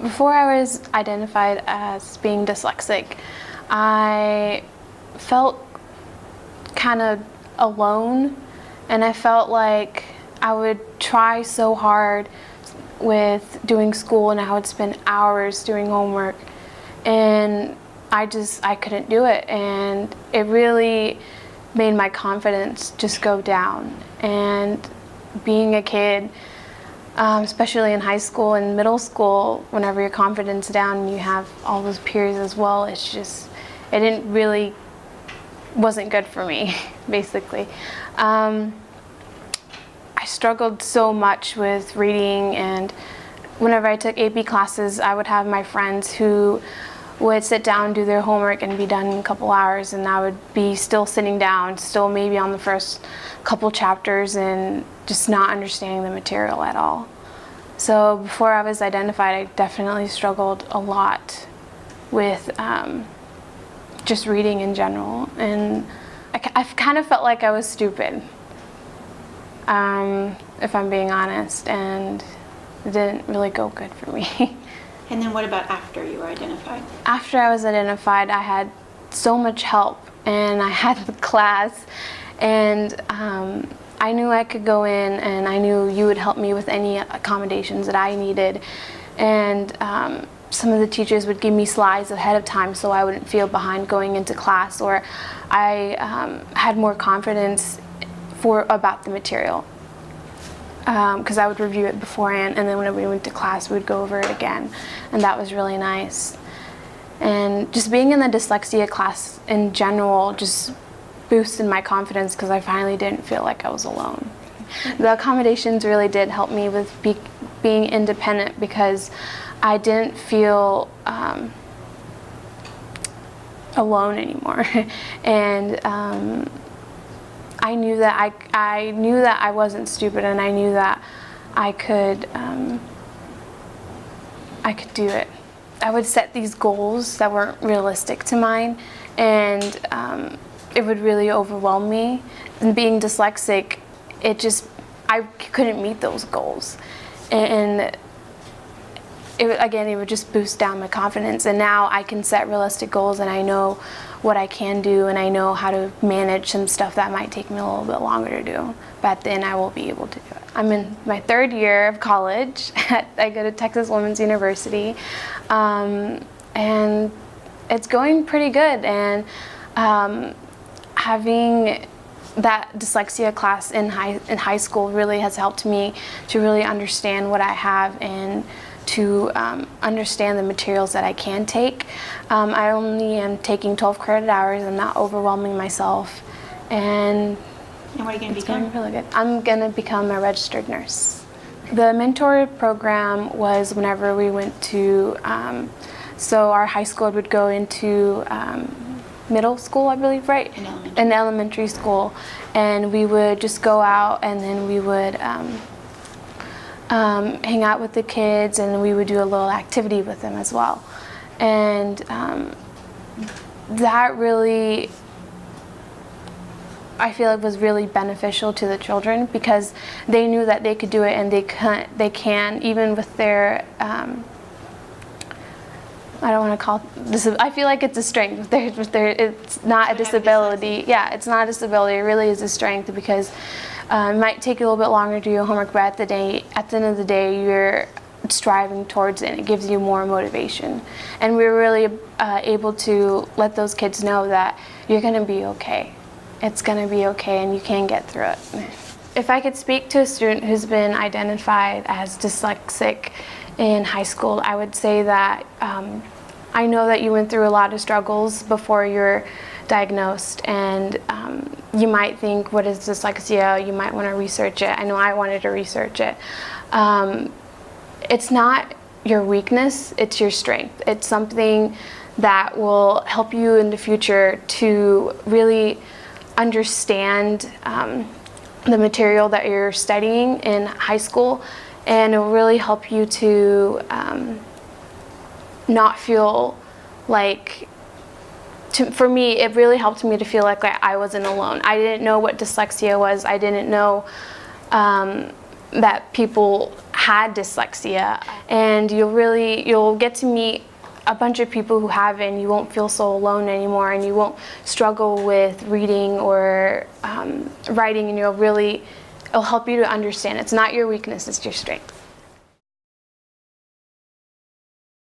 Before I was identified as being dyslexic, I felt kind of alone, and I felt like I would try so hard with doing school and I would spend hours doing homework, and I couldn't do it, and it really made my confidence just go down. And being a kid, especially in high school and middle school, whenever your confidence is down and you have all those peers as well, it wasn't good for me, basically. I struggled so much with reading, and whenever I took AP classes, I would have my friends who would sit down, do their homework, and be done in a couple hours, and I would be still sitting down, still maybe on the first couple chapters, and just not understanding the material at all. So before I was identified, I definitely struggled a lot with just reading in general, and I kind of felt like I was stupid, if I'm being honest, and it didn't really go good for me. And then what about after you were identified? After I was identified, I had so much help, and I had the class, and I knew I could go in, and I knew you would help me with any accommodations that I needed. And some of the teachers would give me slides ahead of time so I wouldn't feel behind going into class, or I had more confidence about the material. Because I would review it beforehand, and then when we went to class, we would go over it again, and that was really nice. And just being in the dyslexia class in general just boosted my confidence, because I finally didn't feel like I was alone. The accommodations really did help me with being independent, because I didn't feel alone anymore. And I knew that I wasn't stupid, and I knew that I could do it. I would set these goals that weren't realistic to mine, and it would really overwhelm me. And being dyslexic, I couldn't meet those goals, and it would just boost down my confidence. And now I can set realistic goals, and I know what I can do, and I know how to manage some stuff that might take me a little bit longer to do, but then I will be able to do it. I'm in my third year of college. I go to Texas Women's University, and it's going pretty good. And having that dyslexia class in high school really has helped me to really understand what I have, and to understand the materials that I can take. I only am taking 12 credit hours. I'm not overwhelming myself, and what are you going to become? It's going really good. I'm going to become a registered nurse. The mentor program was whenever we went to, so our high school would go into middle school, I believe, right? In elementary school, and we would just go out, and then we would hang out with the kids, and we would do a little activity with them as well. And that really, I feel like, was really beneficial to the children, because they knew that they could do it, and they can even with their I don't want to call this. I feel like it's a strength. It's not a disability. Yeah, it's not a disability. It really is a strength, because it might take you a little bit longer to do your homework, but at the end of the day, you're striving towards it, and it gives you more motivation. And we're really able to let those kids know that you're going to be okay. It's going to be okay, and you can get through it. If I could speak to a student who's been identified as dyslexic in high school, I would say that I know that you went through a lot of struggles before you're diagnosed, and you might think, what is dyslexia? You might want to research it. I know I wanted to research it. It's not your weakness, it's your strength. It's something that will help you in the future to really understand the material that you're studying in high school, and it will really help you to not feel like, for me, it really helped me to feel like I wasn't alone. I didn't know what dyslexia was. I didn't know that people had dyslexia, and you'll get to meet a bunch of people who have it, and you won't feel so alone anymore, and you won't struggle with reading or writing, and it'll help you to understand it's not your weakness, it's your strength.